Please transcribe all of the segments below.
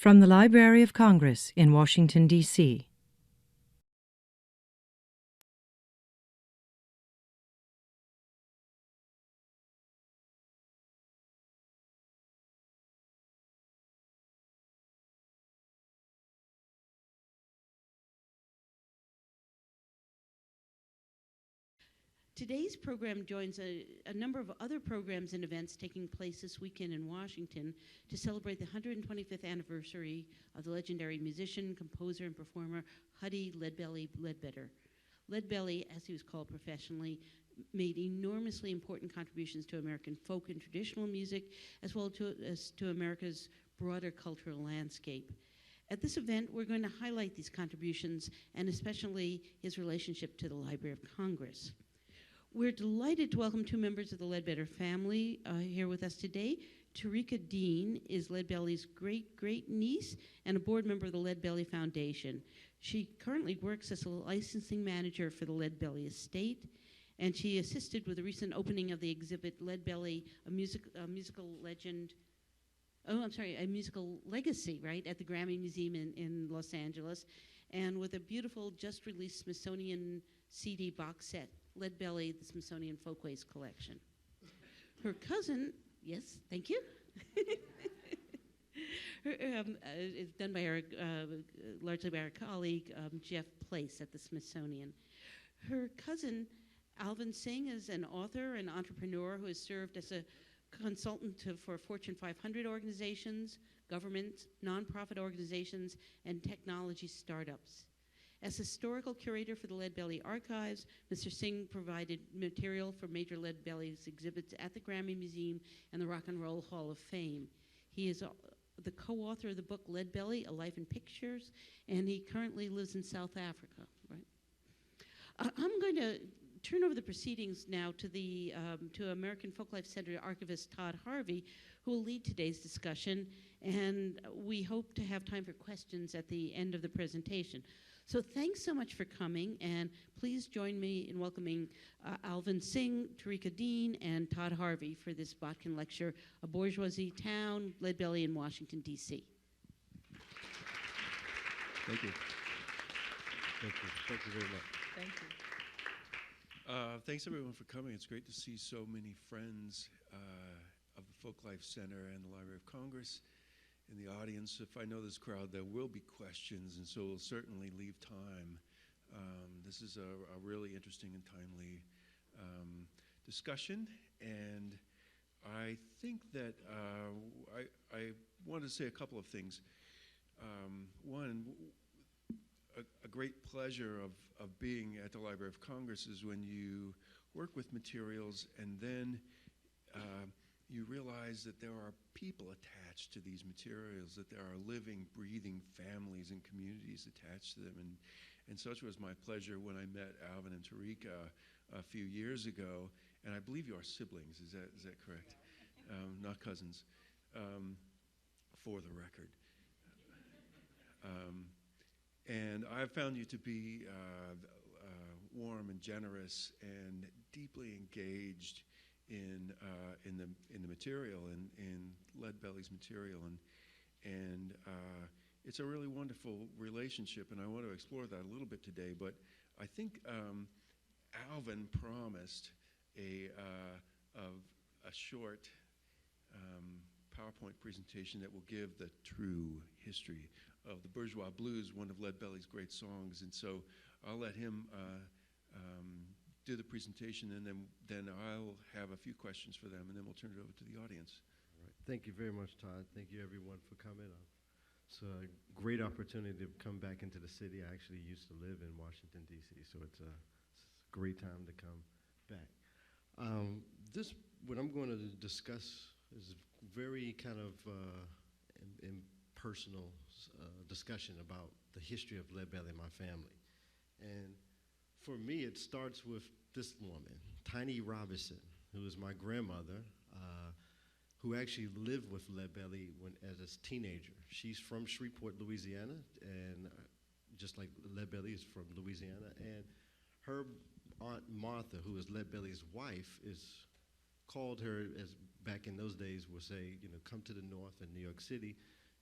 From the Library of Congress in Washington, D.C. Today's program joins a number of other programs and events taking place this weekend in Washington to celebrate the 125th anniversary of the legendary musician, composer, and performer Huddie Ledbetter. Ledbetter, as he was called professionally, made enormously important contributions to American folk and traditional music, as well as to America's broader cultural landscape. At this event, we're going to highlight these contributions and especially his relationship to the Library of Congress. We're delighted to welcome two members of the Ledbetter family here with us today. Terika Dean is Ledbelly's great-great-niece and a board member of the Leadbelly Foundation. She currently works as a licensing manager for the Leadbelly estate, and she assisted with the recent opening of the exhibit Leadbelly, a musical legacy, right, at the Grammy Museum in Los Angeles, and with a beautiful, just-released Smithsonian CD box set, Leadbelly, the Smithsonian Folkways Collection. Her cousin, yes, thank you. It's done by our, largely by our colleague, Jeff Place at the Smithsonian. Her cousin, Alvin Singh, is an author and entrepreneur who has served as a consultant for Fortune 500 organizations, government, nonprofit organizations, and technology startups. As historical curator for the Leadbelly Archives, Mr. Singh provided material for major Leadbelly's exhibits at the Grammy Museum and the Rock and Roll Hall of Fame. He is the co-author of the book Leadbelly, A Life in Pictures, and he currently lives in South Africa. Right? I'm going to turn over the proceedings now to the to American Folklife Center archivist Todd Harvey, who will lead today's discussion, and we hope to have time for questions at the end of the presentation. So thanks so much for coming, and please join me in welcoming Alvin Singh, Terika Dean, and Todd Harvey for this Botkin lecture, A Bourgeoisie Town, Leadbelly in Washington, D.C. Thank you. Thank you. Thank you very much. Thank you. Thanks everyone for coming. It's great to see so many friends of the Folklife Center and the Library of Congress in the audience. If I know this crowd, there will be questions, and so we'll certainly leave time. This is a really interesting and timely discussion, and I think that I want to say a couple of things. One, a great pleasure of being at the Library of Congress is when you work with materials and then you realize that there are people attached to these materials, that there are living, breathing families and communities attached to them. And such was my pleasure when I met Alvin and Terika a few years ago. And I believe you are siblings, is that correct? Not cousins, for the record. And I've found you to be warm and generous and deeply engaged in the material, in Leadbelly's material, and it's a really wonderful relationship, and I want to explore that a little bit today. But I think Alvin promised a short PowerPoint presentation that will give the true history of the Bourgeois Blues, one of Leadbelly's great songs, and so I'll let him do the presentation, and then I'll have a few questions for them, and then we'll turn it over to the audience. All right. Thank you very much, Todd. Thank you, everyone, for coming. It's a great opportunity to come back into the city. I actually used to live in Washington, D.C., so it's a great time to come back. What I'm going to discuss is very kind of impersonal discussion about the history of Leadbelly and my family. And for me, it starts with this woman, Tiny Robinson, who is my grandmother, who actually lived with Leadbelly as a teenager. She's from Shreveport, Louisiana, and just like Leadbelly is from Louisiana. And her Aunt Martha, who is Leadbelly's wife, called her, as back in those days would say, come to the north in New York City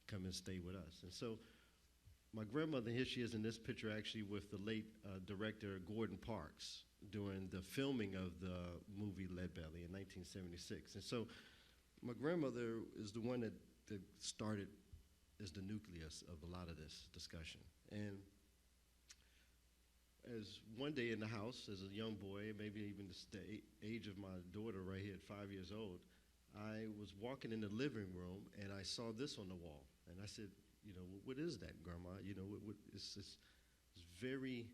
come and stay with us. And so my grandmother, here she is in this picture actually with the late director Gordon Parks during the filming of the movie Leadbelly in 1976. And so my grandmother is the one that started as the nucleus of a lot of this discussion. And as one day in the house, as a young boy, maybe even the age of my daughter right here at 5 years old, I was walking in the living room and I saw this on the wall. And I said, you know, what is that, Grandma? You know, it's very,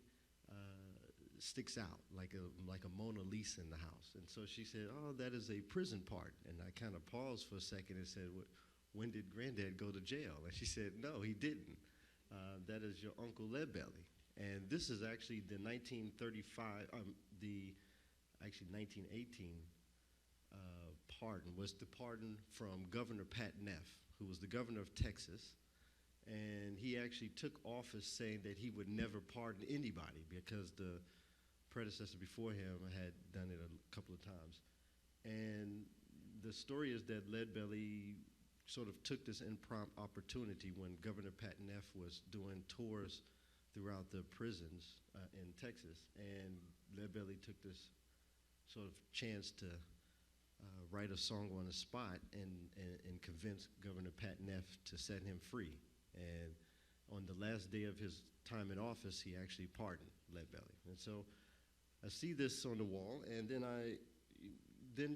sticks out like a Mona Lisa in the house. And so she said, oh, that is a prison part. And I kind of paused for a second and said, when did Granddad go to jail? And she said, no, he didn't. That is your Uncle Leadbelly. And this is actually the 1935, 1918 pardon, was the pardon from Governor Pat Neff, who was the governor of Texas. And he actually took office saying that he would never pardon anybody because the predecessor before him had done it a couple of times. And the story is that Leadbelly sort of took this impromptu opportunity when Governor Pat Neff was doing tours throughout the prisons in Texas, and Leadbelly took this sort of chance to write a song on the spot and convince Governor Pat Neff to set him free. And on the last day of his time in office, he actually pardoned Leadbelly. And so I see this on the wall, and then I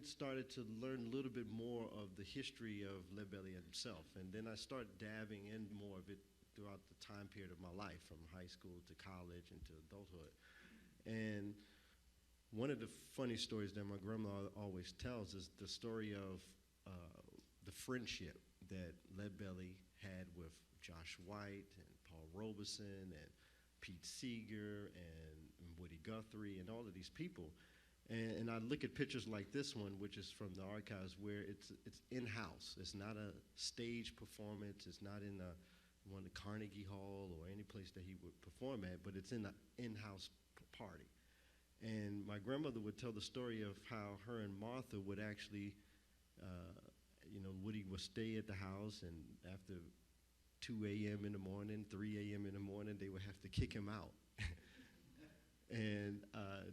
started to learn a little bit more of the history of Leadbelly himself. And then I started dabbing in more of it throughout the time period of my life, from high school to college and to adulthood. And one of the funny stories that my grandma always tells is the story of the friendship that Leadbelly had with Josh White and Paul Robeson and Pete Seeger and Woody Guthrie and all of these people. And I look at pictures like this one, which is from the archives, where it's in-house. It's not a stage performance. It's not in one of the Carnegie Hall or any place that he would perform at, but it's in an in-house party. And my grandmother would tell the story of how her and Martha would actually, Woody would stay at the house, and after 2 a.m. in the morning, 3 a.m. in the morning, they would have to kick him out. And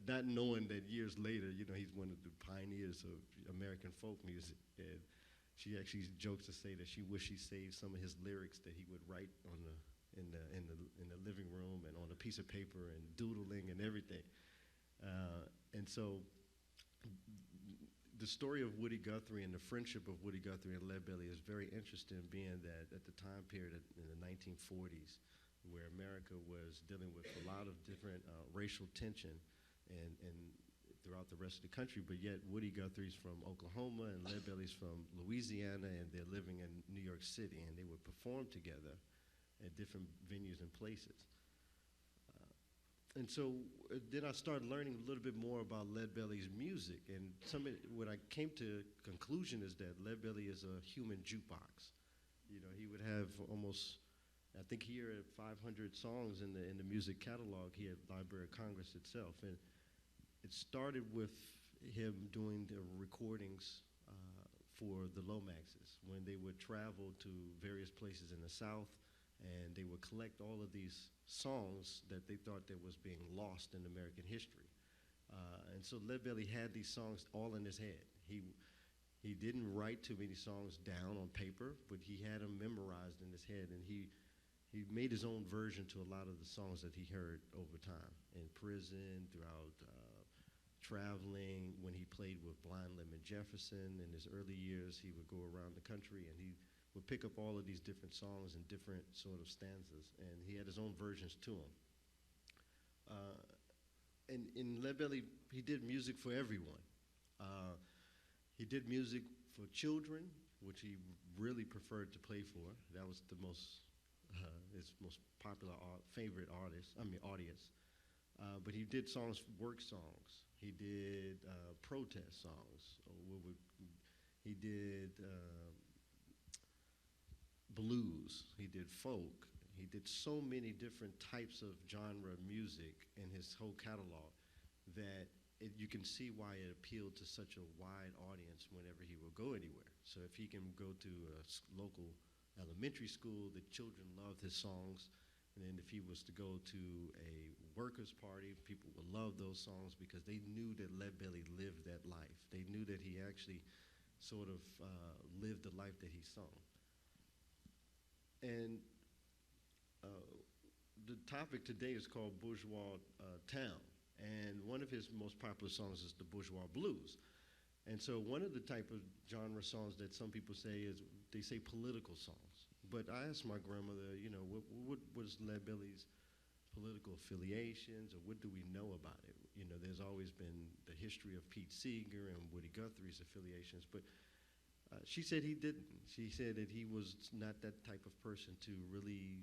not knowing that years later, he's one of the pioneers of American folk music. And she actually jokes to say that she wished she saved some of his lyrics that he would write in the living room and on a piece of paper and doodling and everything. And so the story of Woody Guthrie and the friendship of Woody Guthrie and Leadbelly is very interesting, being that at the time period in the 1940s, where America was dealing with a lot of different racial tension and throughout the rest of the country, but yet Woody Guthrie's from Oklahoma and Leadbelly's from Louisiana, and they're living in New York City, and they would perform together at different venues and places. And so then I started learning a little bit more about Leadbelly's music, and what I came to conclusion is that Leadbelly is a human jukebox. He would have almost, I think here at 500 songs in the music catalog here at Library of Congress itself. And it started with him doing the recordings for the Lomaxes when they would travel to various places in the South, and they would collect all of these songs that they thought that was being lost in American history. And so Leadbelly had these songs all in his head. He didn't write too many songs down on paper, but he had them memorized in his head, and he made his own version to a lot of the songs that he heard over time, in prison, throughout traveling. When he played with Blind Lemon Jefferson in his early years, he would go around the country and he would pick up all of these different songs and different sort of stanzas, and he had his own versions to them. And in Leadbelly, he did music for everyone. He did music for children, which he really preferred to play for. That was his most popular favorite audience. But he did work songs. He did protest songs. He did blues. He did folk. He did so many different types of genre music in his whole catalog that you can see why it appealed to such a wide audience whenever he would go anywhere. So if he can go to a local elementary school. The children loved his songs. And then if he was to go to a workers' party, people would love those songs because they knew that Leadbelly lived that life. They knew that he actually sort of lived the life that he sung. And the topic today is called Bourgeois Town. And one of his most popular songs is the Bourgeois Blues. And so one of the type of genre songs that some people say is, they say political songs. But I asked my grandmother, you know, what was Leadbelly's political affiliations, or what do we know about it? You know, there's always been the history of Pete Seeger and Woody Guthrie's affiliations, but she said he didn't. She said that he was not that type of person to really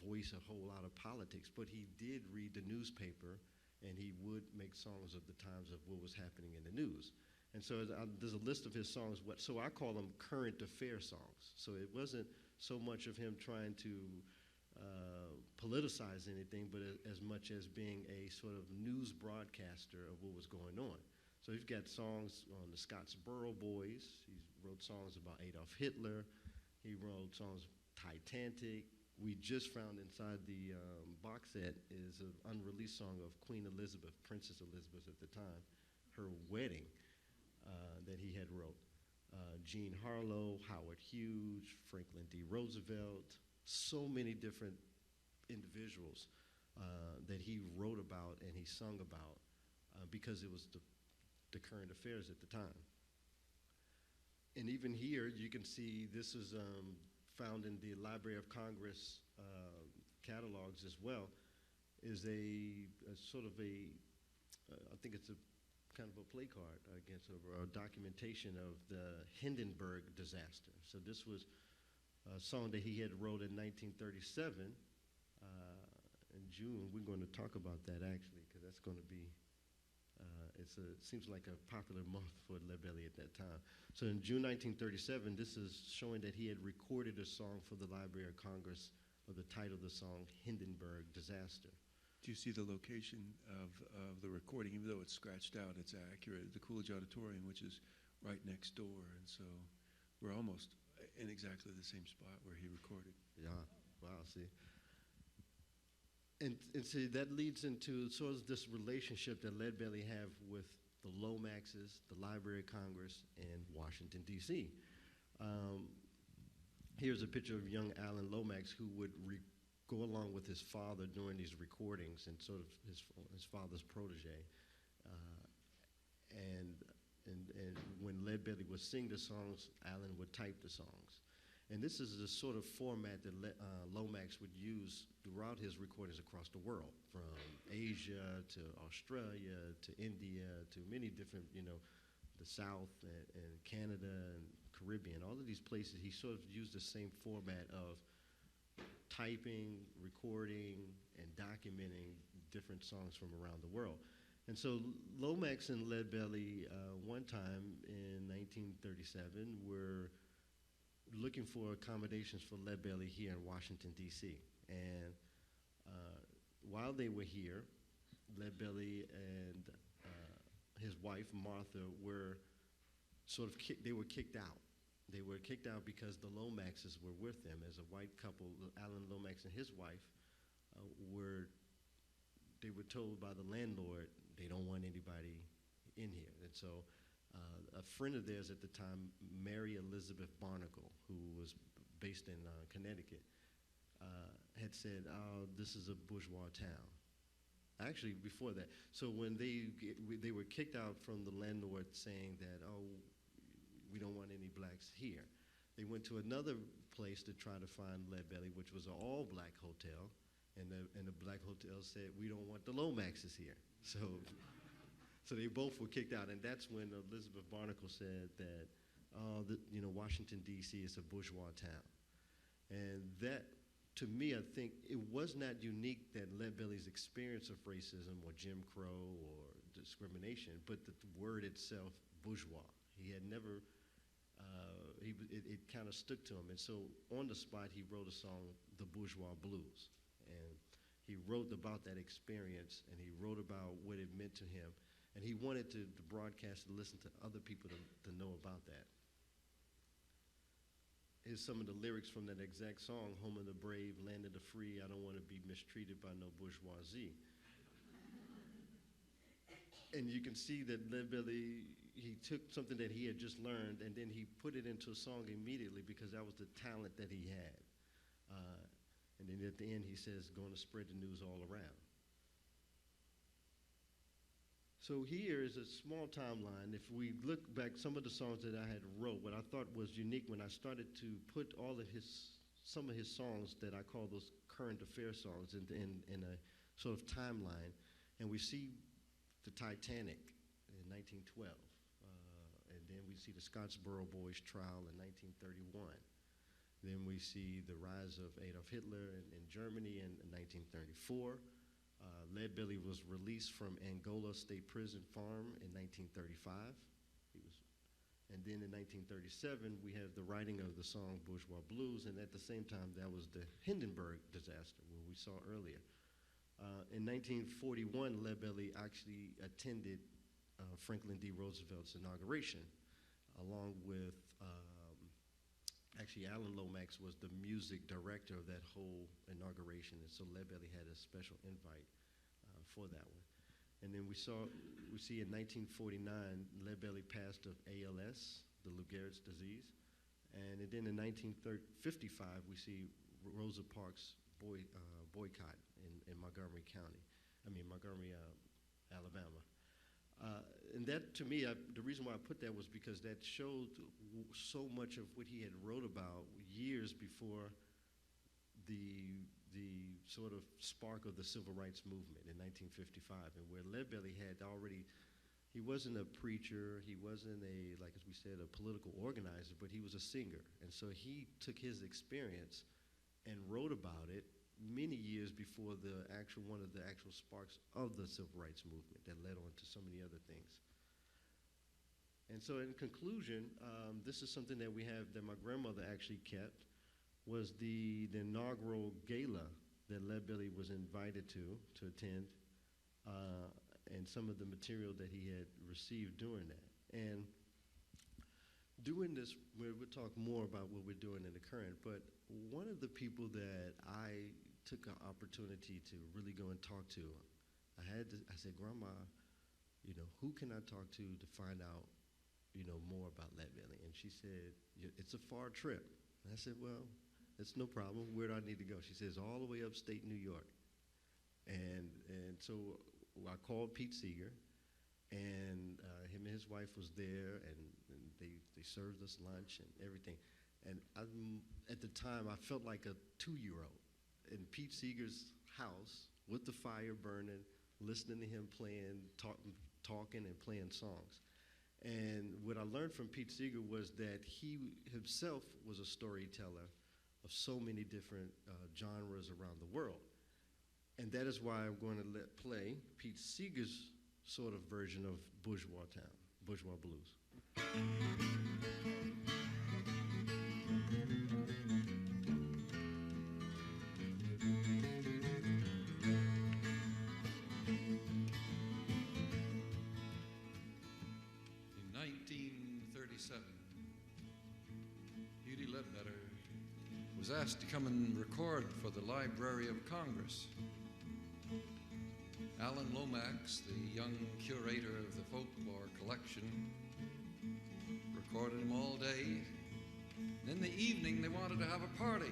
voice a whole lot of politics, but he did read the newspaper, and he would make songs of the times of what was happening in the news. And so there's a list of his songs, so I call them current affair songs. So it wasn't so much of him trying to politicize anything, but as much as being a sort of news broadcaster of what was going on. So he's got songs on the Scottsboro Boys. He wrote songs about Adolf Hitler. He wrote songs Titanic. We just found inside the box set is an unreleased song of Queen Elizabeth, Princess Elizabeth at the time, her wedding that he had wrote. Jean Harlow, Howard Hughes, Franklin D. Roosevelt, so many different individuals that he wrote about and he sung about because it was the current affairs at the time. And even here, you can see this is found in the Library of Congress catalogs as well, is a sort of I think it's a kind of a play card against a documentation of the Hindenburg disaster. So this was a song that he had wrote in 1937 in June. We're going to talk about that actually, because that's going to be, it seems like a popular month for Leadbelly at that time. So in June 1937, this is showing that he had recorded a song for the Library of Congress of the title of the song, Hindenburg Disaster. Do you see the location of the recording? Even though it's scratched out, it's accurate. The Coolidge Auditorium, which is right next door, and so we're almost in exactly the same spot where he recorded. Yeah, wow, see. And see, that leads into sort of this relationship that Leadbelly have with the Lomaxes, the Library of Congress, and Washington, D.C. Here's a picture of young Alan Lomax, who would go along with his father during these recordings and sort of his father's protege. And when Leadbelly would sing the songs, Alan would type the songs. And this is the sort of format that Lomax would use throughout his recordings across the world, from Asia to Australia to India to many different, you know, the South and Canada and Caribbean, all of these places. He sort of used the same format of typing, recording, and documenting different songs from around the world. And so Lomax and Leadbelly, one time in 1937, were looking for accommodations for Leadbelly here in Washington, D.C. And while they were here, Leadbelly and his wife, Martha, were sort of kicked out. They were kicked out because the Lomaxes were with them as a white couple. Alan Lomax and his wife they were told by the landlord they don't want anybody in here. And so a friend of theirs at the time, Mary Elizabeth Barnacle, who was based in Connecticut, had said, "Oh, this is a bourgeois town." Actually, before that. So when they were kicked out from the landlord saying that, "Oh, we don't want any blacks here," they went to another place to try to find Leadbelly, which was an all-black hotel, and the black hotel said, "We don't want the Lomaxes here." So they both were kicked out, and that's when Elizabeth Barnacle said that, Washington, D.C. is a bourgeois town. And that, to me, I think it was not unique that Leadbelly's experience of racism or Jim Crow or discrimination, but the word itself, bourgeois. He had never, it kind of stuck to him. And so on the spot, he wrote a song, The Bourgeois Blues. And he wrote about that experience, and he wrote about what it meant to him. And he wanted the broadcast to listen to other people to know about that. here's some of the lyrics from that exact song, Home of the Brave, Land of the Free, I don't want to be mistreated by no bourgeoisie. And you can see that Leadbelly, he took something that he had just learned and then he put it into a song immediately because that was the talent that he had. And then at the end he says, going to spread the news all around. So here is a small timeline. If we look back, some of the songs that I had wrote, what I thought was unique when I started to put some of his songs that I call those current affair songs in a sort of timeline, and we see the Titanic in 1912, and then we see the Scottsboro Boys trial in 1931. Then we see the rise of Adolf Hitler in Germany in 1934. Leadbelly was released from Angola State Prison Farm in 1935. And then in 1937, we have the writing of the song Bourgeois Blues, and at the same time, that was the Hindenburg Disaster, where we saw earlier. In 1941, Leadbelly actually attended Franklin D. Roosevelt's inauguration, along with, actually Alan Lomax was the music director of that whole inauguration, and so Leadbelly had a special invite for that one. And then we see in 1949, Leadbelly passed of ALS, the Lou Gehrig's disease. And then in 1955, we see Rosa Parks' boycott in Montgomery County, Alabama. And that, to me, the reason why I put that was because that showed so much of what he had wrote about years before the sort of spark of the civil rights movement in 1955, and where Leadbelly had already, he wasn't a preacher, he wasn't like as we said, a political organizer, but he was a singer. And so he took his experience and wrote about it many years before one of the actual sparks of the civil rights movement that led on to so many other things. And so in conclusion, this is something that we have that my grandmother actually kept, was the inaugural gala that Leadbelly was invited to attend, and some of the material that he had received during that. And doing this, we'll talk more about what we're doing in the current, but one of the people that I took an opportunity to really go and talk to, I said, Grandma, who can I talk to find out, more about Leadbelly? And she said, it's a far trip. And I said, well, it's no problem. Where do I need to go? She says, all the way upstate New York. And so I called Pete Seeger, and him and his wife was there, and they served us lunch and everything. And at the time, I felt like a 2-year-old in Pete Seeger's house with the fire burning, listening to him playing, talking and playing songs. And what I learned from Pete Seeger was that he himself was a storyteller of so many different genres around the world. And that is why I'm going to play Pete Seeger's sort of version of Bourgeois Blues. In 1937, Huddie Ledbetter was asked to come and record for the Library of Congress. Alan Lomax, the young curator of the Folkways Collection, recorded him all day. And in the evening, they wanted to have a party.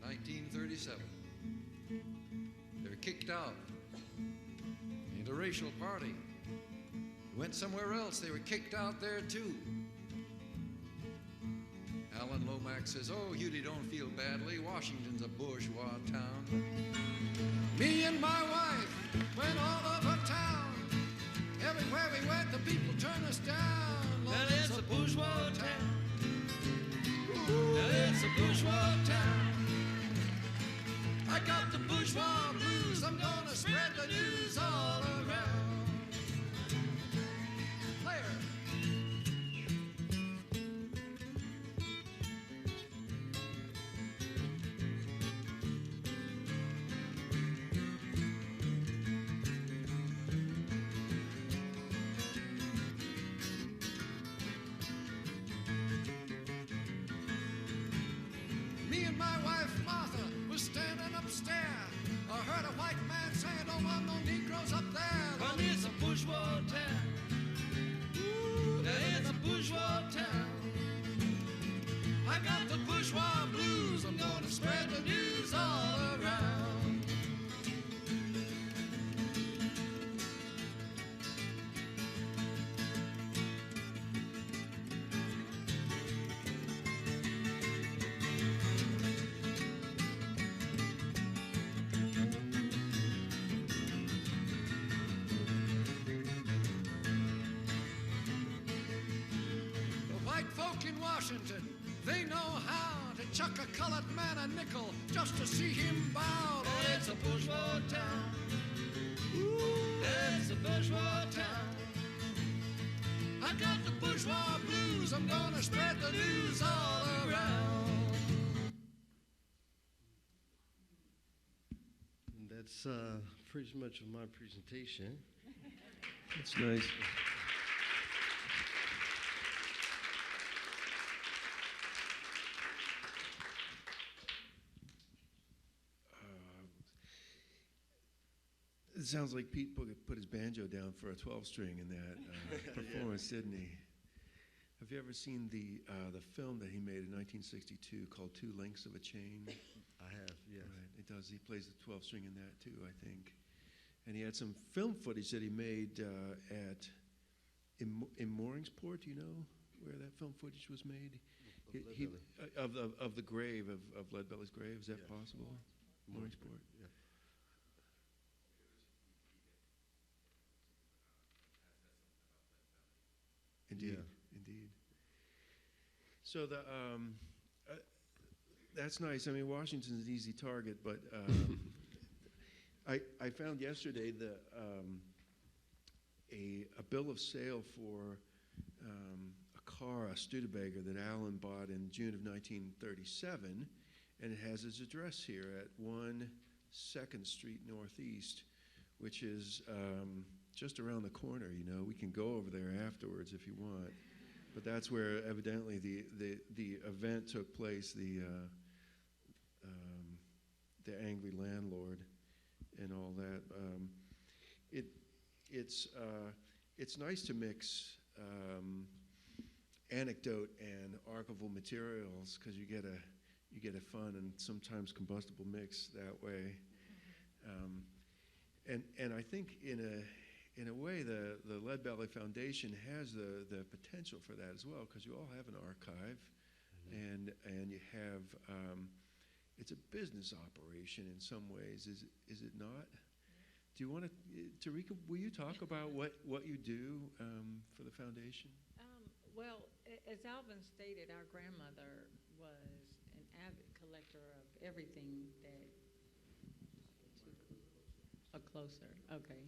1937. They were kicked out. They had a racial party. They went somewhere else. They were kicked out there, too. Alan Lomax says, oh, Huddie, don't feel badly. Washington's a bourgeois town. Me and my wife went all over town. Everywhere we went, the people turned us down. That is a bourgeois town. That is a bourgeois town. I got the bourgeois blues. I'm gonna spread the news all around. Player. Me and my wife Martha was standing upstairs. I heard a white man saying, don't want no Negroes up there. Well, it's a bourgeois town. Ooh, that is a bourgeois town. I got the bourgeois blues. I'm gonna spread the news all around. Washington, they know how to chuck a colored man a nickel just to see him bow. Oh, it's a bourgeois town. Ooh, it's a bourgeois town. I got the bourgeois blues. I'm gonna spread the news all around. And that's pretty much of my presentation. That's nice. It sounds like Pete put his banjo down for a 12-string in that performance, didn't he? Have you ever seen the film that he made in 1962 called Two Links of a Chain? I have, yes. Right, it does. He plays the 12-string in that too, I think. And he had some film footage that he made in Mooringsport. Do you know where that film footage was made? Of the grave of Leadbelly's grave. Is that possible? Mooringsport. Yeah. Indeed, indeed. So that's nice. I mean, Washington's an easy target, but I found yesterday a bill of sale for a car, a Studebaker that Allen bought in June of 1937, and it has his address here at 1 2nd Street Northeast, which is just around the corner. You know, we can go over there afterwards if you want, but that's where evidently the event took place. The angry landlord and all that. It's nice to mix anecdote and archival materials because you get a fun and sometimes combustible mix that way. And I think in a way, the Leadbelly Foundation has the potential for that as well, because you all have an archive, and you have it's a business operation in some ways. Is it not? Do you want to, Terika? Will you talk about what you do for the foundation? Well, as Alvin stated, our grandmother was an avid collector of everything that. Closer, okay.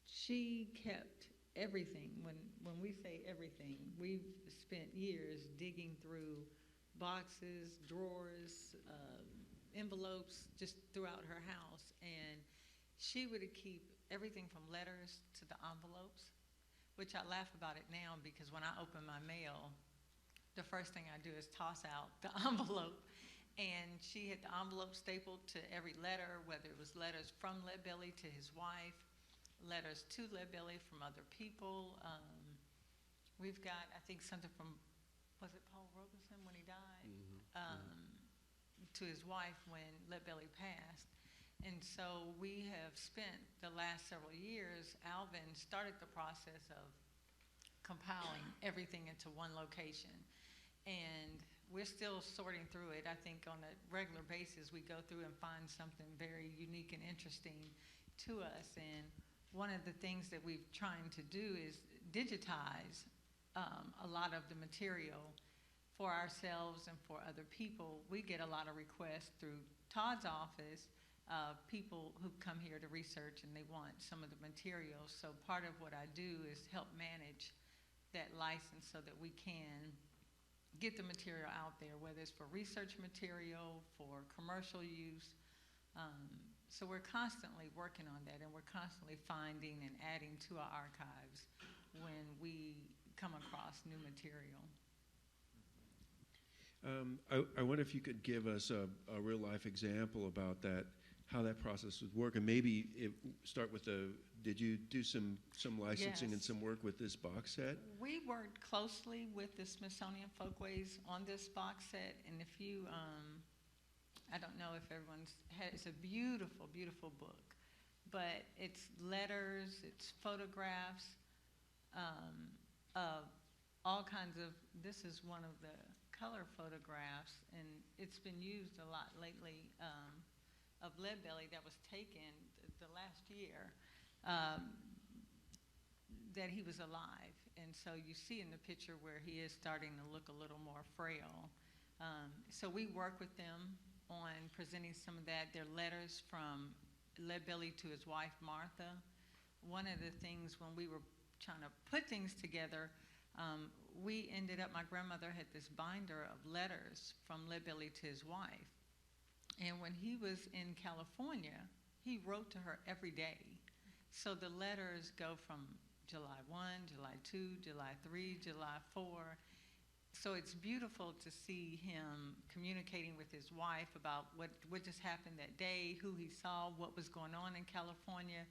She kept everything. When we say everything, we've spent years digging through boxes, drawers, envelopes, just throughout her house. And she would keep everything from letters to the envelopes, which I laugh about it now because when I open my mail, the first thing I do is toss out the envelope. And she had the envelope stapled to every letter, whether it was letters from Leadbelly to his wife, letters to Leadbelly from other people. We've got, I think, something from, was it Paul Robeson when he died? To his wife when Leadbelly passed. And so we have spent the last several years, Alvin started the process of compiling everything into one location. And we're still sorting through it. I think on a regular basis, we go through and find something very unique and interesting to us. And one of the things that we're trying to do is digitize a lot of the material for ourselves and for other people. We get a lot of requests through Todd's office, people who come here to research and they want some of the materials. So part of what I do is help manage that license so that we can get the material out there, whether it's for research material, for commercial use. So we're constantly working on that, and we're constantly finding and adding to our archives when we come across new material. I wonder if you could give us a real life example about that, how that process would work, and maybe start with did you do some licensing and Yes. some work with this box set? We worked closely with the Smithsonian Folkways on this box set, and if you, I don't know if everyone's had, it's a beautiful, beautiful book, but it's letters, it's photographs, of all kinds of, this is one of the color photographs, and it's been used a lot lately, of Leadbelly that was taken the last year. That he was alive, and so you see in the picture where he is starting to look a little more frail. So we work with them on presenting some of that. Their letters from Leadbelly to his wife Martha. One of the things when we were trying to put things together, we ended up, my grandmother had this binder of letters from Leadbelly to his wife, and when he was in California, he wrote to her every day. So the letters go from July 1, July 2, July 3, July 4. So it's beautiful to see him communicating with his wife about what just happened that day, who he saw, what was going on in California.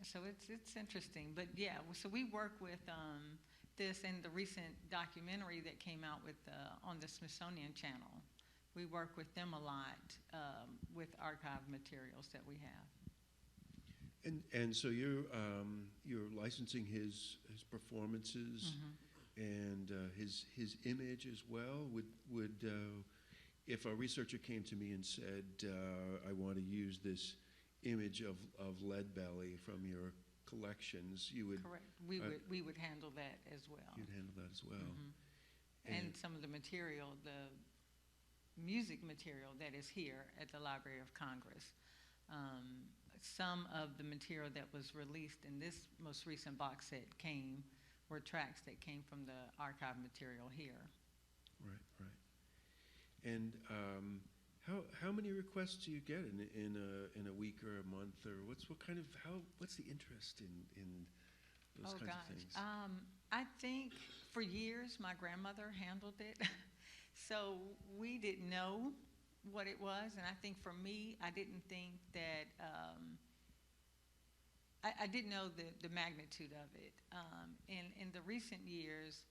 So it's interesting. But yeah, so we work with this and the recent documentary that came out with on the Smithsonian Channel. We work with them a lot with archive materials that we have. And so you're licensing his performances and his image as well. Would if a researcher came to me and said, I want to use this image of Leadbelly from your collections, you would Correct. We would handle that as well. You'd handle that as well. And some of the material, the music material that is here at the Library of Congress. Some of the material that was released in this most recent box set were tracks that came from the archive material here. Right. And how many requests do you get in a week or a month, or what's the interest in those kinds of things? I think for years my grandmother handled it, so we didn't know what it was, and I think for me, I didn't think that, I didn't know the magnitude of it. In the recent years,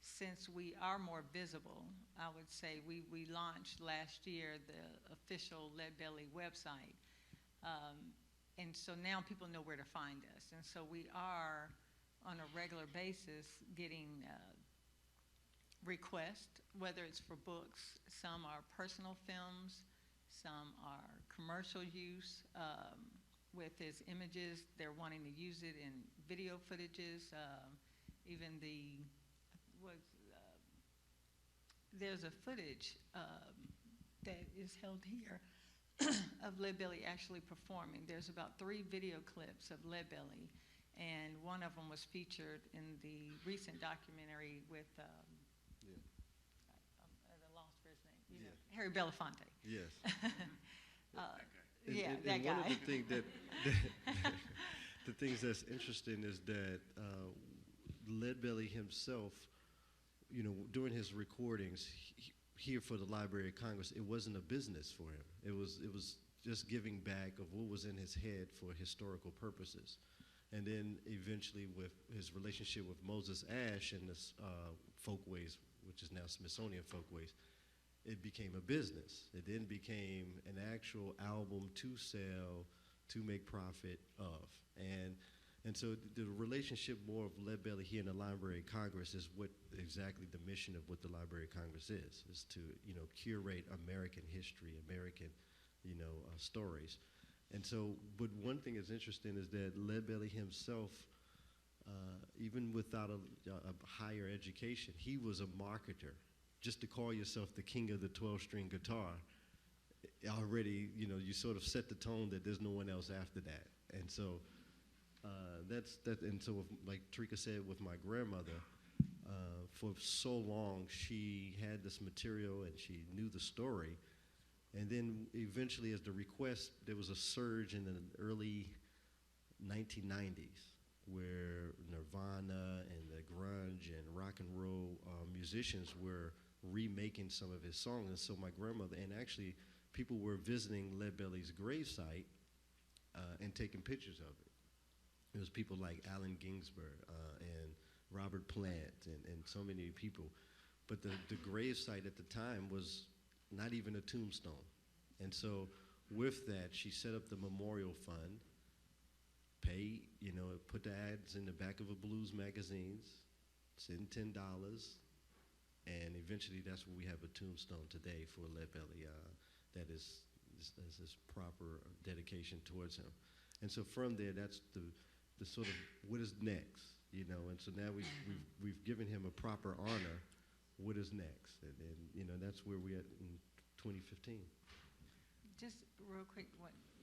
since we are more visible, I would say we launched last year the official Leadbelly website, and so now people know where to find us, and so we are on a regular basis getting requests, whether it's for books. Some are personal films, some are commercial use with his images. They're wanting to use it in video footages. Even there's a footage that is held here of Leadbelly actually performing. There's about 3 video clips of Leadbelly, and one of them was featured in the recent documentary with I lost his name. You know, Harry Belafonte. Yes. That guy. One of the things the things that's interesting is that Leadbelly himself, you know, during his recordings here for the Library of Congress, it wasn't a business for him. It was just giving back of what was in his head for historical purposes. And then eventually with his relationship with Moses Ashe and this Folkways, which is now Smithsonian Folkways, it became a business. It then became an actual album to sell, to make profit of. And so the relationship more of Leadbelly here in the Library of Congress is what exactly the mission of what the Library of Congress is to, you know, curate American history, American, you know, stories. And so, but one thing that's interesting is that Leadbelly himself, even without a higher education, he was a marketer. Just to call yourself the king of the 12-string guitar, already, you know, you sort of set the tone that there's no one else after that. And so that's that. And so, like Terika said, with my grandmother, for so long she had this material and she knew the story. And then eventually, as the request, there was a surge in the early 1990s where Nirvana and the grunge and rock and roll musicians were remaking some of his songs. And so my grandmother, and actually people were visiting Leadbelly's gravesite and taking pictures of it. It was people like Allen Ginsberg and Robert Plant and so many people. But the gravesite at the time was not even a tombstone. And so with that, she set up the memorial fund, put the ads in the back of a blues magazines, send $10, and eventually that's where we have a tombstone today for Leadbelly that is this proper dedication towards him. And so from there, that's the sort of what is next, and so now we've given him a proper honor. What is next? And that's where we're at in 2015. Just real quick,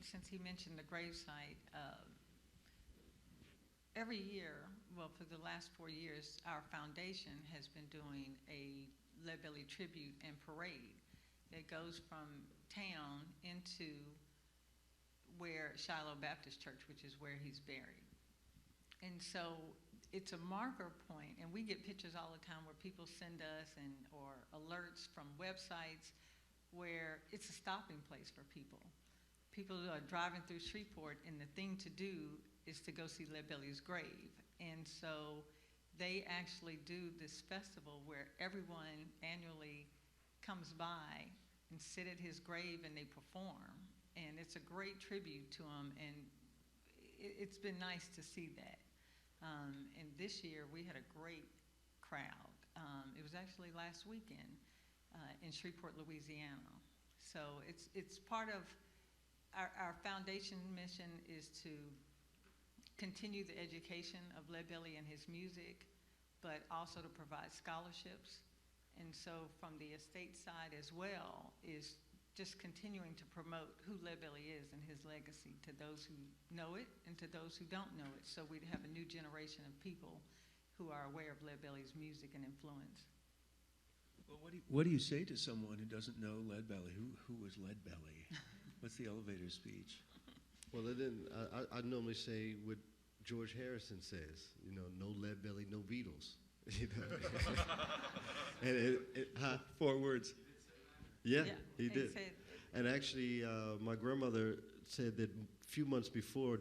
since he mentioned the gravesite, every year, well, for the last 4 years, our foundation has been doing a Leadbelly tribute and parade that goes from town into where Shiloh Baptist Church, which is where he's buried. And so it's a marker point, and we get pictures all the time where people send us or alerts from websites where it's a stopping place for people. People are driving through Shreveport, and the thing to do is to go see Leadbelly's grave. And so they actually do this festival where everyone annually comes by and sit at his grave and they perform. And it's a great tribute to him, and it's been nice to see that. And this year we had a great crowd. It was actually last weekend in Shreveport, Louisiana. So it's part of our foundation mission is to continue the education of Leadbelly and his music, but also to provide scholarships. And so from the estate side as well is just continuing to promote who Leadbelly is and his legacy to those who know it and to those who don't know it. So we'd have a new generation of people who are aware of Leadbelly's music and influence. Well, what do you say to someone who doesn't know Leadbelly? Who was Leadbelly? What's the elevator speech? Well, I normally say what George Harrison says, no Leadbelly, no Beatles. And 4 words. Yeah, he did. And actually, my grandmother said that a few months before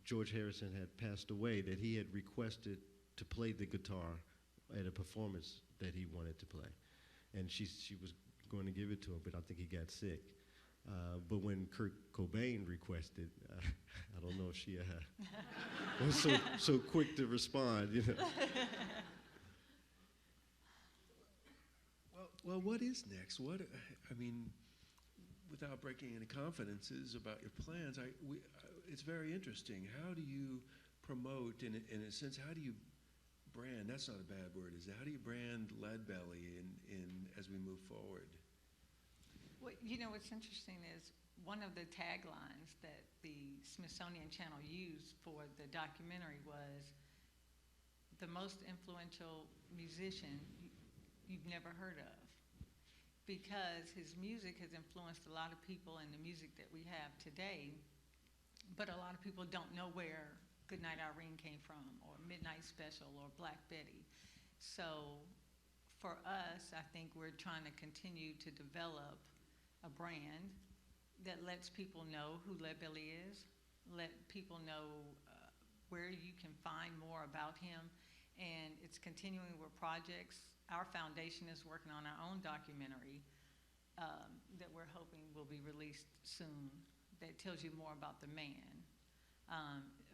George Harrison had passed away, that he had requested to play the guitar at a performance that he wanted to play. And she was going to give it to him, but I think he got sick. But when Kurt Cobain requested, I don't know if she was so quick to respond, Well, what is next? Without breaking any confidences about your plans, it's very interesting. How do you promote, in a sense, how do you brand? That's not a bad word, is it? How do you brand Leadbelly as we move forward? Well, what's interesting is one of the taglines that the Smithsonian Channel used for the documentary was the most influential musician you've never heard of, because his music has influenced a lot of people in the music that we have today, but a lot of people don't know where Goodnight Irene came from, or Midnight Special, or Black Betty. So for us, I think we're trying to continue to develop a brand that lets people know who Leadbelly is, let people know where you can find more about him, and it's continuing with projects. Our foundation is working on our own documentary that we're hoping will be released soon that tells you more about the man,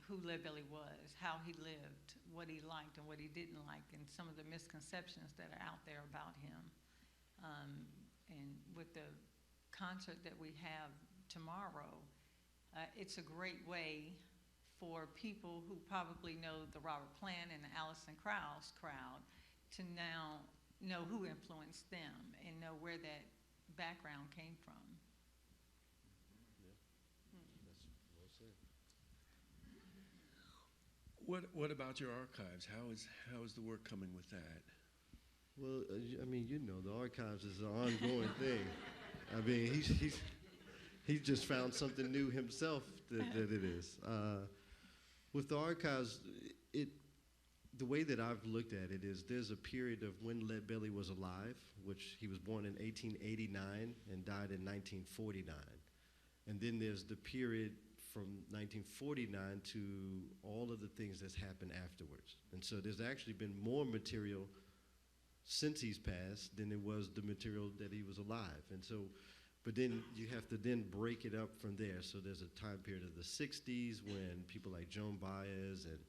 who Leadbelly was, how he lived, what he liked and what he didn't like, and some of the misconceptions that are out there about him. And with the concert that we have tomorrow, it's a great way for people who probably know the Robert Plant and the Alison Krauss crowd to now know who influenced them and know where that background came from. That's well said. What about your archives? How is the work coming with that? Well, the archives is an ongoing thing. He's just found something new himself that it is. With the archives, the way that I've looked at it is there's a period of when Leadbelly was alive, which he was born in 1889 and died in 1949. And then there's the period from 1949 to all of the things that's happened afterwards. And so there's actually been more material since he's passed than it was the material that he was alive. And so, but then you have to then break it up from there. So there's a time period of the 60s when people like Joan Baez and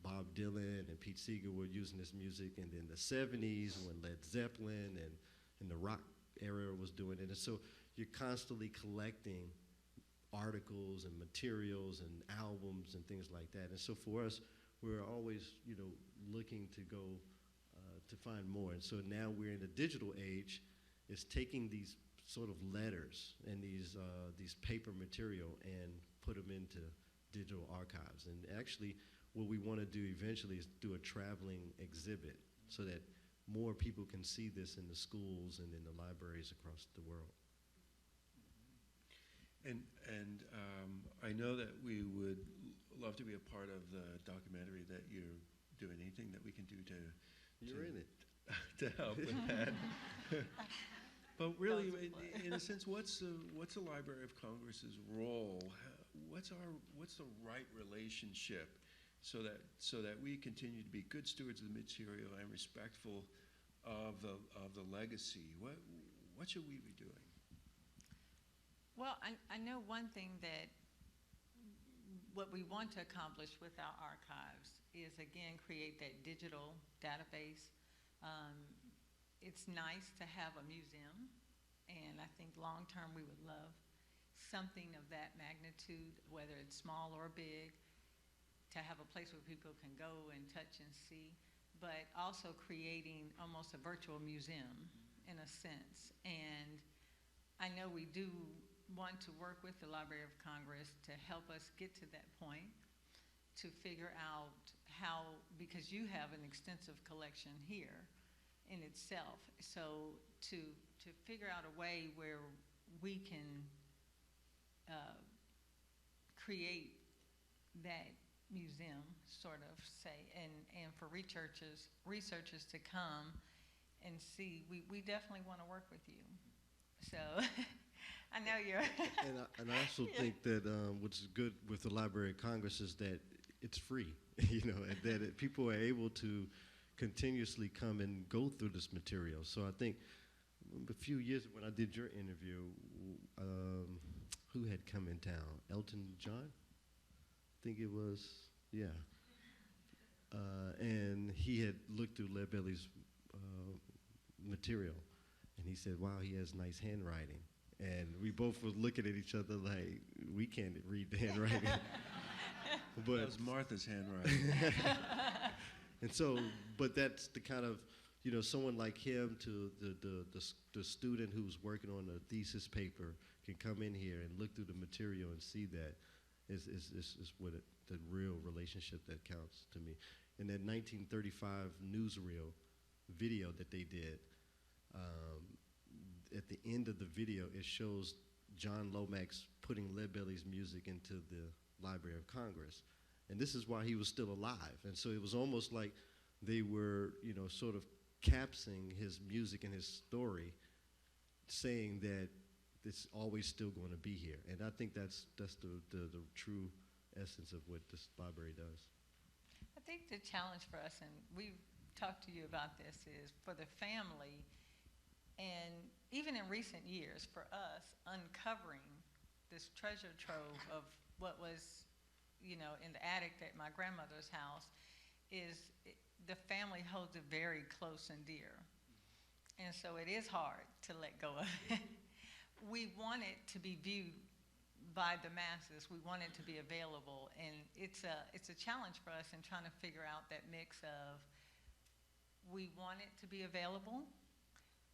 Bob Dylan and Pete Seeger were using this music, and then the 70s when Led Zeppelin and the rock era was doing it. And so you're constantly collecting articles and materials and albums and things like that. And so for us, we're always, looking to go to find more. And so now we're in a digital age. It's taking these sort of letters and these paper material and put them into digital archives. And actually, what we want to do eventually is do a traveling exhibit so that more people can see this in the schools and in the libraries across the world. And I know that we would love to be a part of the documentary that you're doing. Anything that we can do You're in it. to help with that. But really, in a sense, what's the Library of Congress's role? What's the right relationship so that we continue to be good stewards of the material and respectful of the legacy? What should we be doing? Well, I know one thing that what we want to accomplish with our archives is, again, create that digital database. It's nice to have a museum, and I think long-term we would love something of that magnitude, whether it's small or big, to have a place where people can go and touch and see, but also creating almost a virtual museum in a sense. And I know we do want to work with the Library of Congress to help us get to that point, to figure out how, because you have an extensive collection here in itself, so to figure out a way where we can create that museum, sort of say, and for researchers to come and see. We definitely want to work with you. So I know you're. and I also think that what's good with the Library of Congress is that it's free, and that people are able to continuously come and go through this material. So I think a few years when I did your interview, who had come in town? Elton John? I think it was, yeah. And he had looked through Leadbelly's material, and he said, wow, he has nice handwriting. And we both were looking at each other like, we can't read the handwriting. But that was Martha's handwriting. And so, but that's the kind of, someone like him to the student who's working on a thesis paper can come in here and look through the material and see that is what the real relationship that counts to me. In that 1935 newsreel video that they did, at the end of the video, it shows John Lomax putting Leadbelly's music into the Library of Congress. And this is while he was still alive. And so it was almost like they were, sort of capsing his music and his story, saying that it's always still going to be here. And I think that's the true essence of what this library does. I think the challenge for us, and we've talked to you about this, is for the family, and even in recent years, for us, uncovering this treasure trove of what was, in the attic at my grandmother's house, the family holds it very close and dear. And so it is hard to let go of it. We want it to be viewed by the masses. We want it to be available. And it's a challenge for us in trying to figure out that mix of, we want it to be available,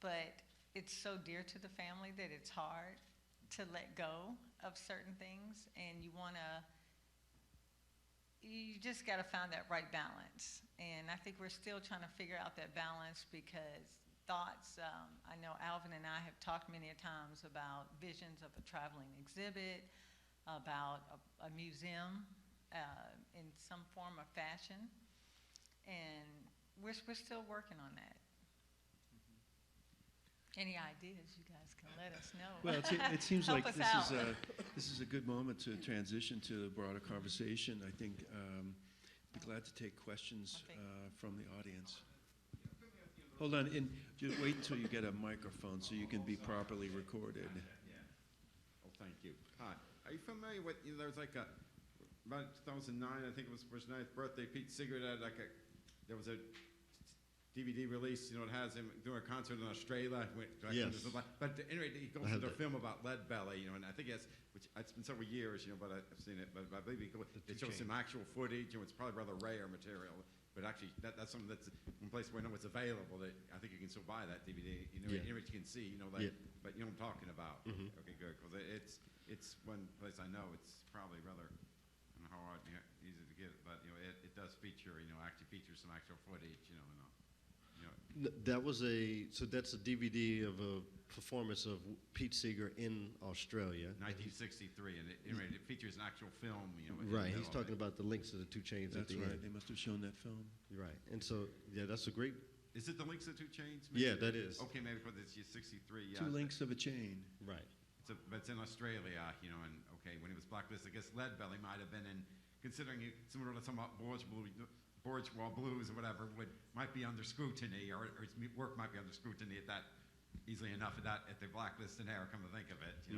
but it's so dear to the family that it's hard to let go of certain things. And you just got to find that right balance. And I think we're still trying to figure out that balance, because thoughts, I know Alvin and I have talked many a times about visions of a traveling exhibit, about a museum, in some form or fashion, and we're still working on that. Any ideas, you guys can let us know. Well, it seems Help like us this is a good moment to transition to a broader conversation. I think be glad to take questions from the audience. Hold on, and just wait until you get a microphone so you can be properly recorded. Yeah. Oh, thank you. Hi. Are you familiar with, there was like about 2009, I think it was for his 9th birthday, Pete Seeger had there was a DVD release, it has him doing a concert in Australia. Yes. But anyway, he goes into a film about Leadbelly, and I think it's been several years, but I've seen it. But I believe it shows some actual footage, it's probably rather rare material. But actually, that's something that's one place where I know it's available. That I think you can still buy that DVD. You can see, but you know what I'm talking about. Mm-hmm. Okay, good, because it's one place I know. It's probably rather, I don't know how hard, easy to get, but it does feature, actually features some actual footage, That was that's a DVD of a performance of Pete Seeger in Australia. 1963, and it features an actual film. Right, he's talking about the links to the 2 Chainz at That's the right. end. They must have shown that film. Right, and so that's a great. Is it the links to 2 Chainz? Yeah, that is. Okay, maybe because it's 63. Yeah. 2 links of a chain. Right. But it's in Australia, and okay, when he was blacklisted, I guess Leadbelly might have been in, considering similar to some Bourgeois blues or whatever might be under scrutiny, or his work might be under scrutiny at that easily enough at the blacklisted era. Come to think of it, So.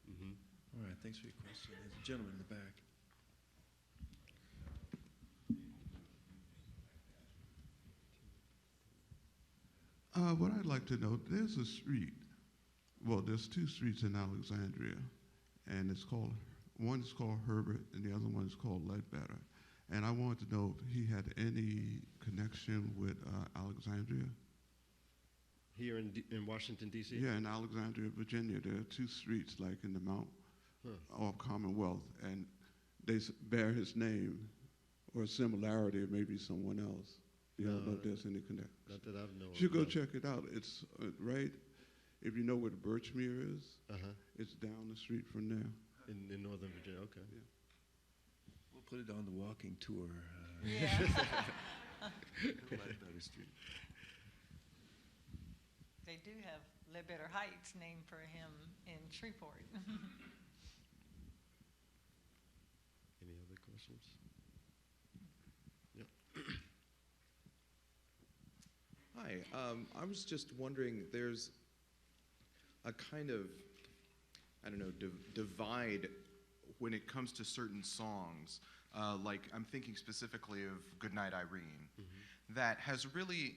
Mm-hmm. All right, thanks for your question. There's a gentleman in the back. What I'd like to know, there's a street. Well, there's 2 streets in Alexandria, and one is called Herbert, and the other one is called Ledbetter. And I wanted to know if he had any connection with Alexandria. Here in Washington, D.C.? Yeah, in Alexandria, Virginia, there are 2 streets like in the Mount of Commonwealth, and they bear his name or a similarity, or maybe someone else. You don't know if there's any connection. Not that I've known. You should go check it out. It's right, if you know where the Birchmere is, it's down the street from there. In Northern Virginia, okay. Yeah. We'll put it on the walking tour. Yeah. Ledbetter Street. They do have Ledbetter Heights named for him in Shreveport. Any other questions? Yep. Hi, I was just wondering, there's a kind of, divide when it comes to certain songs. Like, I'm thinking specifically of Goodnight Irene, that has really,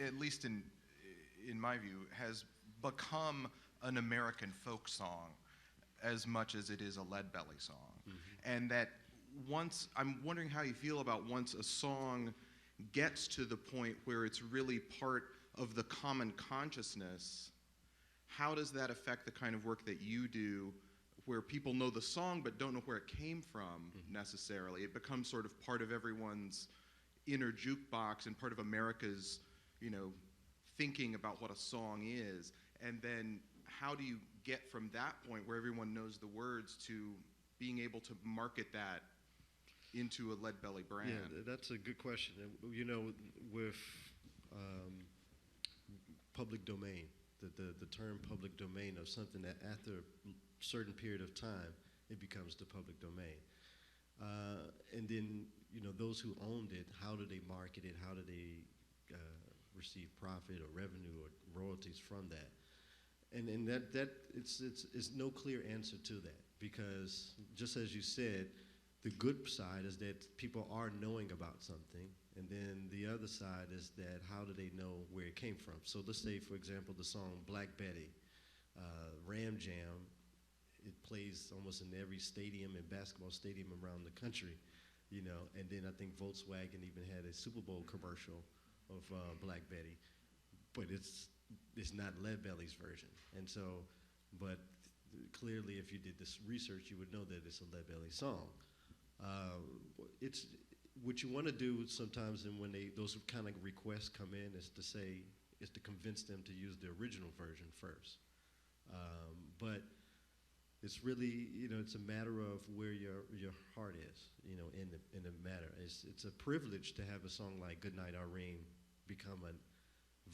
at least in my view, has become an American folk song as much as it is a Leadbelly song. And that I'm wondering how you feel about once a song gets to the point where it's really part of the common consciousness, how does that affect the kind of work that you do, where people know the song but don't know where it came from necessarily? It becomes sort of part of everyone's inner jukebox and part of America's, thinking about what a song is. And then how do you get from that point where everyone knows the words to being able to market that into a Leadbelly brand? Yeah, that's a good question. With public domain, the term public domain of something that after a certain period of time, it becomes the public domain. And then, those who owned it, how do they market it? How do they receive profit or revenue or royalties from that? And that it's no clear answer to that, because just as you said, the good side is that people are knowing about something, and then the other side is that how do they know where it came from? So let's say, for example, the song Black Betty, Ram Jam, it plays almost in every stadium and basketball stadium around the country, and then I think Volkswagen even had a Super Bowl commercial of Black Betty, but it's not Leadbelly's version. And so, but clearly if you did this research, you would know that it's a Leadbelly song. It's what you want to do sometimes, and when those kind of requests come in, is to convince them to use the original version first. But it's really, it's a matter of where your heart is, in the matter. It's a privilege to have a song like Goodnight Irene become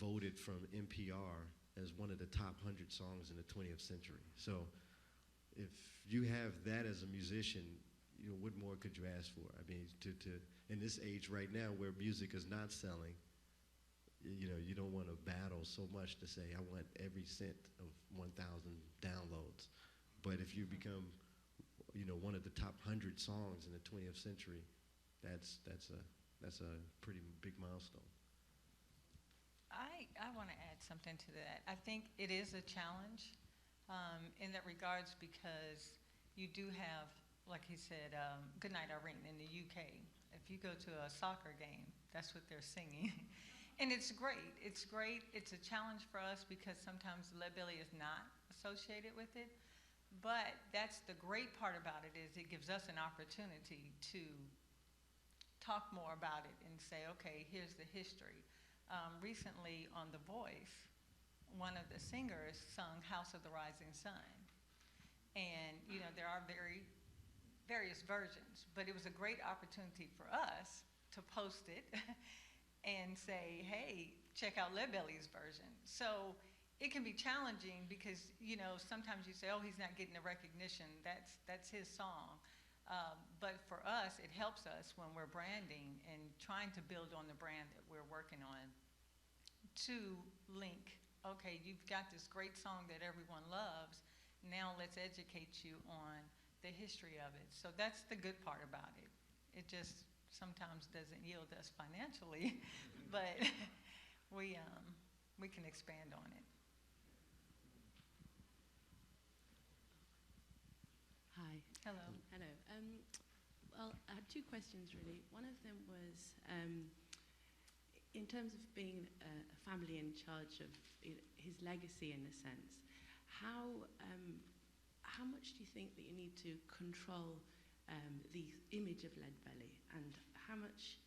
voted from NPR as one of the top 100 songs in the 20th century. So if you have that as a musician, what more could you ask for? I mean, to in this age right now where music is not selling, you don't want to battle so much to say, I want every cent of 1,000 downloads. But if you become, one of the top 100 songs in the 20th century, that's a pretty big milestone. I want to add something to that. I think it is a challenge in that regards because you do have, like he said, Goodnight Irene in the UK. If you go to a soccer game, that's what they're singing. And it's great. It's great. It's a challenge for us because sometimes Leadbelly is not associated with it. But that's the great part about it is it gives us an opportunity to talk more about it and say, okay, here's the history. Recently on The Voice, one of the singers sung House of the Rising Sun. And, there are various versions, but it was a great opportunity for us to post it and say, hey, check out Leadbelly's version. So it can be challenging because, sometimes you say, oh, he's not getting the recognition. That's his song. But for us, it helps us when we're branding and trying to build on the brand that we're working on to link, okay, you've got this great song that everyone loves. Now let's educate you on the history of it. So that's the good part about it. It just sometimes doesn't yield us financially, but we can expand on it. Hi. Hello. Hello. Well, I had two questions really. One of them was in terms of being a family in charge of his legacy, in a sense. How much do you think that you need to control the image of Leadbelly, and how much,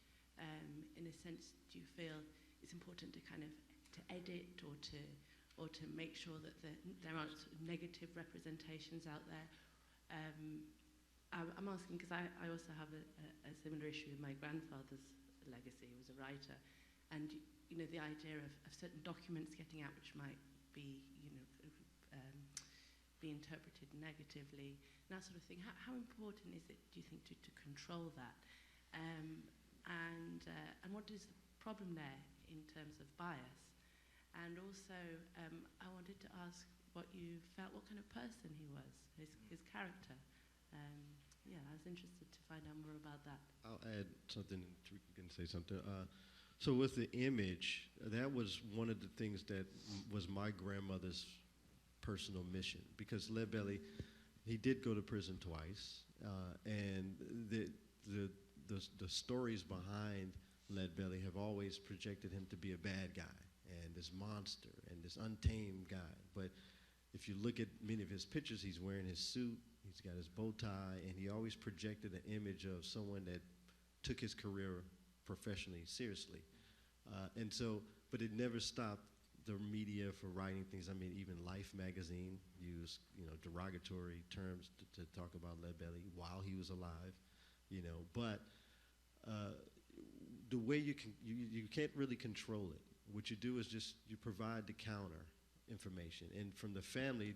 in a sense, do you feel it's important to kind of to edit or to make sure that there aren't sort of negative representations out there? I'm asking because I also have a similar issue with my grandfather's legacy. He was a writer, and the idea of certain documents getting out which might be be interpreted negatively, and that sort of thing. How important is it, do you think, to control that? And what is the problem there in terms of bias? And also, I wanted to ask what you felt, what kind of person he was, his character. I was interested to find out more about that. I'll add something, and Terika can say something. So with the image, that was one of the things that was my grandmother's personal mission, because Leadbelly, he did go to prison twice, and the stories behind Leadbelly have always projected him to be a bad guy, and this monster, and this untamed guy. But if you look at many of his pictures, he's wearing his suit, he's got his bow tie, and he always projected an image of someone that took his career professionally seriously. But it never stopped the media for writing things. I mean, even Life magazine used, derogatory terms to talk about Leadbelly while he was alive, But the way you can't really control it. What you do is you provide the counter information. And from the family,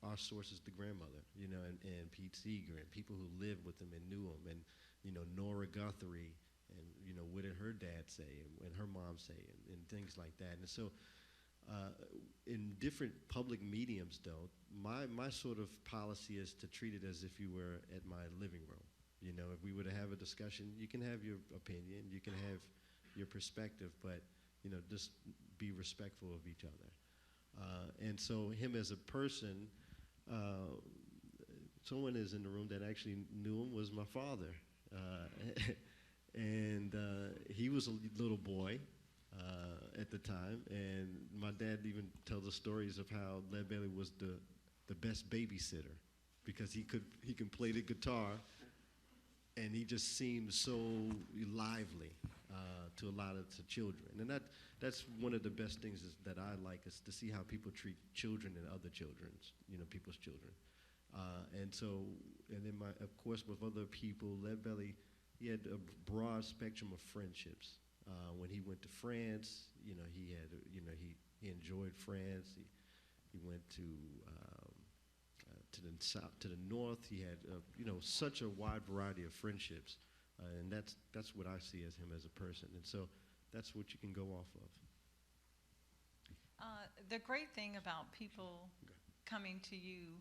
our source is the grandmother, and Pete Seeger, and people who lived with him and knew him, and, Nora Guthrie, and, what did her dad say, and her mom say, and things like that. And so in different public mediums, though, my sort of policy is to treat it as if you were at my living room. If we were to have a discussion, you can have your opinion, you can have your perspective, but, just be respectful of each other. And so him as a person, someone is in the room that actually knew him was my father. And he was a little boy at the time, and my dad even tells the stories of how Leadbelly was the best babysitter because he can play the guitar, and he just seemed so lively to a lot of the children. And that's one of the best things that I like, is to see how people treat children and other children's, people's children. And then of course, with other people, Leadbelly, he had a broad spectrum of friendships. When he went to France, he enjoyed France. He went to the south, to the north. He had such a wide variety of friendships, and that's what I see as him as a person. And so that's what you can go off of. The great thing about people coming to you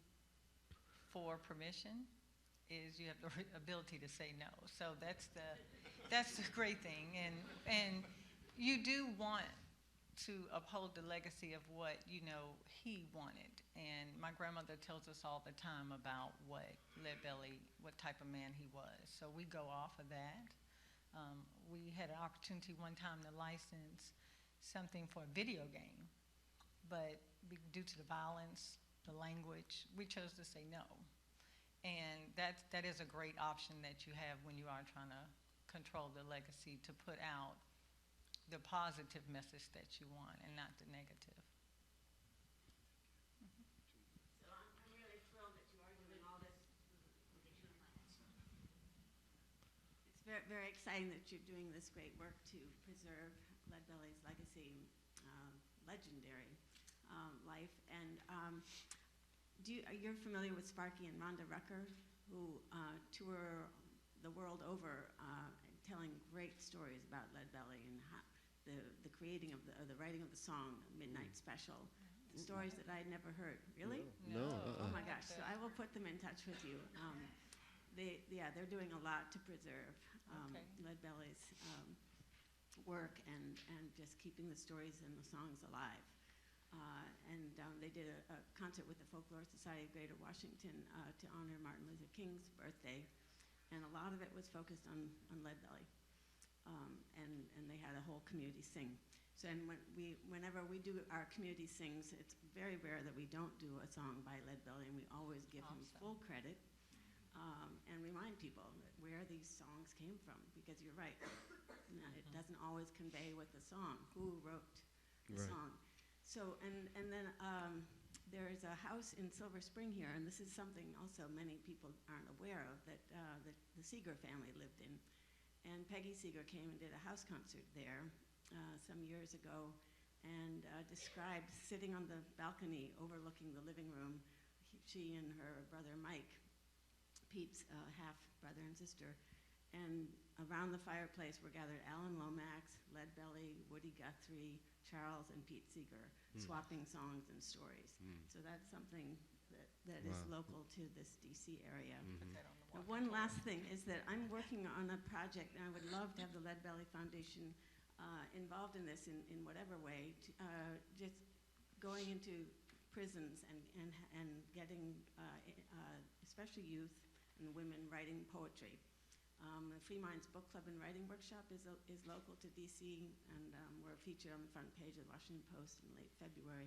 for permission is you have the ability to say no. So that's the great thing, and you do want to uphold the legacy of what he wanted. And my grandmother tells us all the time about what type of man he was. So we go off of that. We had an opportunity one time to license something for a video game, but due to the violence, the language, we chose to say no. And that is a great option that you have when you are trying to control the legacy, to put out the positive message that you want and not the negative. So I'm really thrilled that you are doing all this. It's very, very exciting that you're doing this great work to preserve Leadbelly's legacy, legendary life. And you're familiar with Sparky and Rhonda Rucker, who tour the world over telling great stories about Leadbelly and how the creating of the writing of the song Midnight Special, the stories that I had never heard. Really? No. Oh my gosh! So I will put them in touch with you. They're doing a lot to preserve Leadbelly's work and just keeping the stories and the songs alive. They did a concert with the Folklore Society of Greater Washington to honor Martin Luther King's birthday, and a lot of it was focused on Leadbelly. And they had a whole community sing. So whenever we do our community sings, it's very rare that we don't do a song by Leadbelly, and we always give him full credit and remind people where these songs came from, because you're right, it doesn't always convey what the song, who wrote the song. So, and then there is a house in Silver Spring here, and this is something also many people aren't aware of, that the Seeger family lived in. And Peggy Seeger came and did a house concert there some years ago, and described sitting on the balcony overlooking the living room. She and her brother Mike, Pete's half brother and sister, and around the fireplace were gathered Alan Lomax, Leadbelly, Woody Guthrie, Charles, and Pete Seeger, swapping songs and stories. So that's something that is local to this DC area. Now, one last thing is that I'm working on a project, and I would love to have the Leadbelly Foundation involved in this in whatever way, just going into prisons and getting especially youth and women writing poetry. The Free Minds Book Club and Writing Workshop is local to DC, and we're featured on the front page of the Washington Post in late February.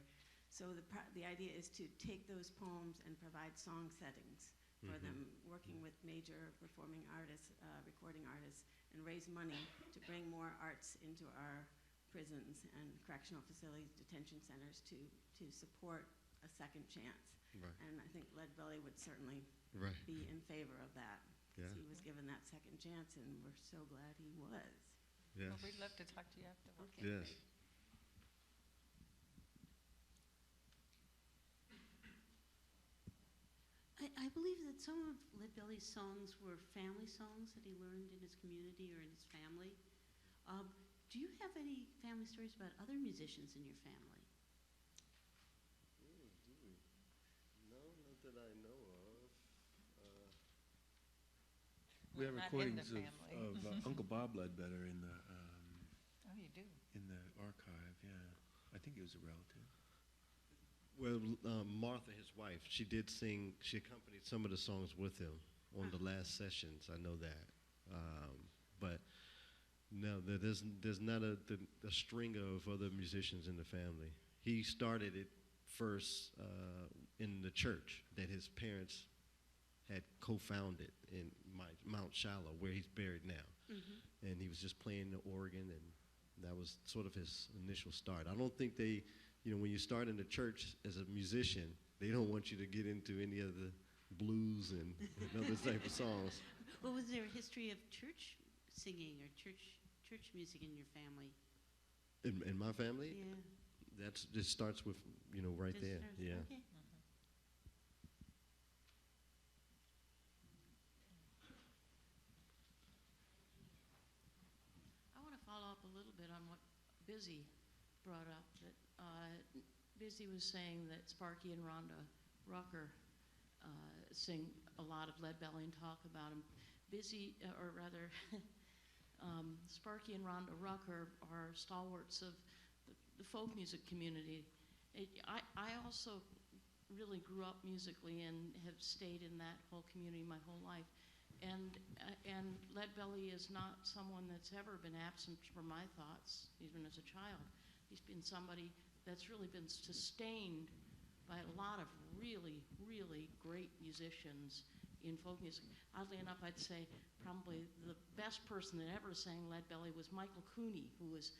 So the idea is to take those poems and provide song settings for them, working with major performing artists, recording artists, and raise money to bring more arts into our prisons and correctional facilities, detention centers, to support a second chance. Right. And I think Leadbelly would certainly be in favor of that. Yeah. He was given that second chance, and we're so glad he was. Yes. Well, we'd love to talk to you afterwards. Okay, Yes. great. I believe that some of Leadbelly's songs were family songs that he learned in his community or in his family. Do you have any family stories about other musicians in your family? No, not that I know of. We have Not in the recordings of family. Uncle Bob Ledbetter in the Oh, you do? in the archive. Yeah, I think he was a relative. Well, Martha, his wife, she did sing. She accompanied some of the songs with him on the last sessions. I know that, but no, there's not a string of other musicians in the family. He started it first in the church that his parents had co-founded in Mount Shiloh, where he's buried now, and he was just playing the organ, and that was sort of his initial start. I don't think they. When you start in the church as a musician, they don't want you to get into any of blues and other type of songs. Well, was there a history of church singing or church music in your family? In my family? Yeah. That's just starts with, right Just there. starts- Yeah. Okay. I want to follow up a little bit on what Busy brought up. That Busy was saying that Sparky and Rhonda Rucker sing a lot of Leadbelly and talk about him. Busy, or rather, Sparky and Rhonda Rucker are stalwarts of the folk music community. I also really grew up musically and have stayed in that whole community my whole life. And Leadbelly is not someone that's ever been absent from my thoughts, even as a child. He's been somebody that's really been sustained by a lot of really, really great musicians in folk music. Oddly enough, I'd say probably the best person that ever sang Leadbelly was Michael Cooney, who was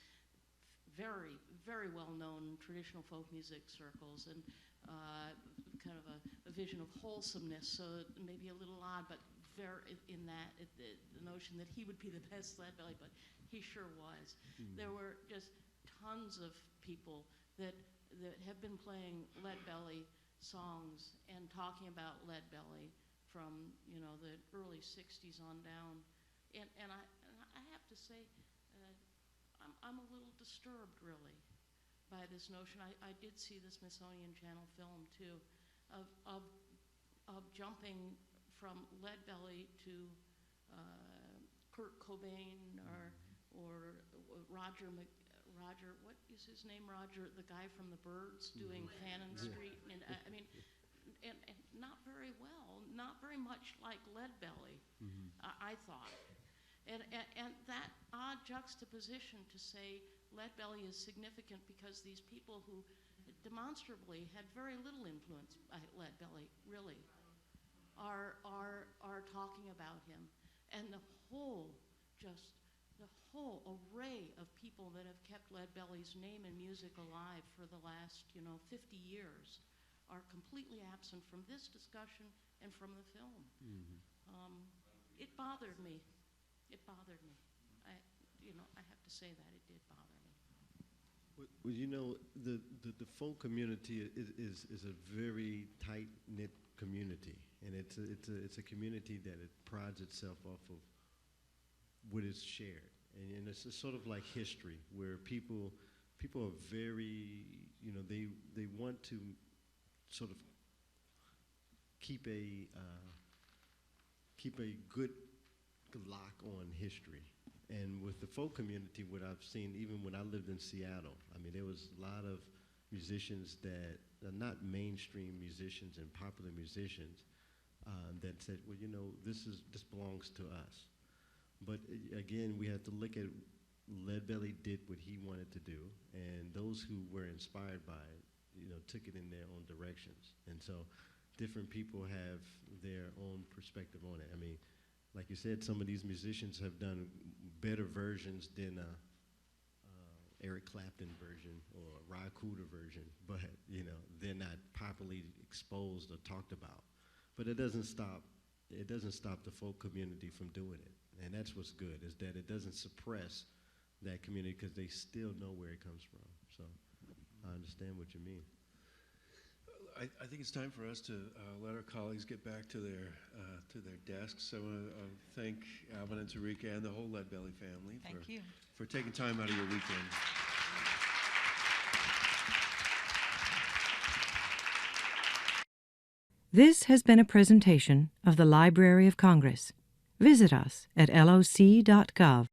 very, very well known in traditional folk music circles, and kind of a vision of wholesomeness, so maybe a little odd, but very in that, the notion that he would be the best Leadbelly, but he sure was. There were just tons of people that have been playing Leadbelly songs and talking about Leadbelly from the early '60s on down, and I have to say, I'm a little disturbed really by this notion. I did see the Smithsonian Channel film too, of jumping from Leadbelly to Kurt Cobain or Roger, what is his name? Roger, the guy from the Byrds doing Cannon Street, and I mean, and not very well, not very much like Leadbelly, I thought. And that odd juxtaposition to say Leadbelly is significant because these people who demonstrably had very little influence by Leadbelly, really, are talking about him. And the whole array of people that have kept Leadbelly's name and music alive for the last, 50 years are completely absent from this discussion and from the film. It bothered me. It bothered me. I have to say that it did bother me. Well, the folk community is a very tight-knit community, and it's a community that it prides itself off of what is shared, and it's sort of like history, where people are very, they want to sort of keep a good lock on history. And with the folk community, what I've seen, even when I lived in Seattle, I mean, there was a lot of musicians that are not mainstream musicians and popular musicians that said, well, this belongs to us. But again, we have to look at Leadbelly did what he wanted to do, and those who were inspired by it, took it in their own directions. And so different people have their own perspective on it. I mean, like you said, some of these musicians have done better versions than Eric Clapton version or Ry Cooder version, but they're not properly exposed or talked about. But it doesn't stop the folk community from doing it, and that's what's good, is that it doesn't suppress that community because they still know where it comes from. So I understand what you mean. I think it's time for us to let our colleagues get back to their desks. So I want to thank Alvin and Terika and the whole Leadbelly family for taking time out of your weekend. This has been a presentation of the Library of Congress. Visit us at loc.gov.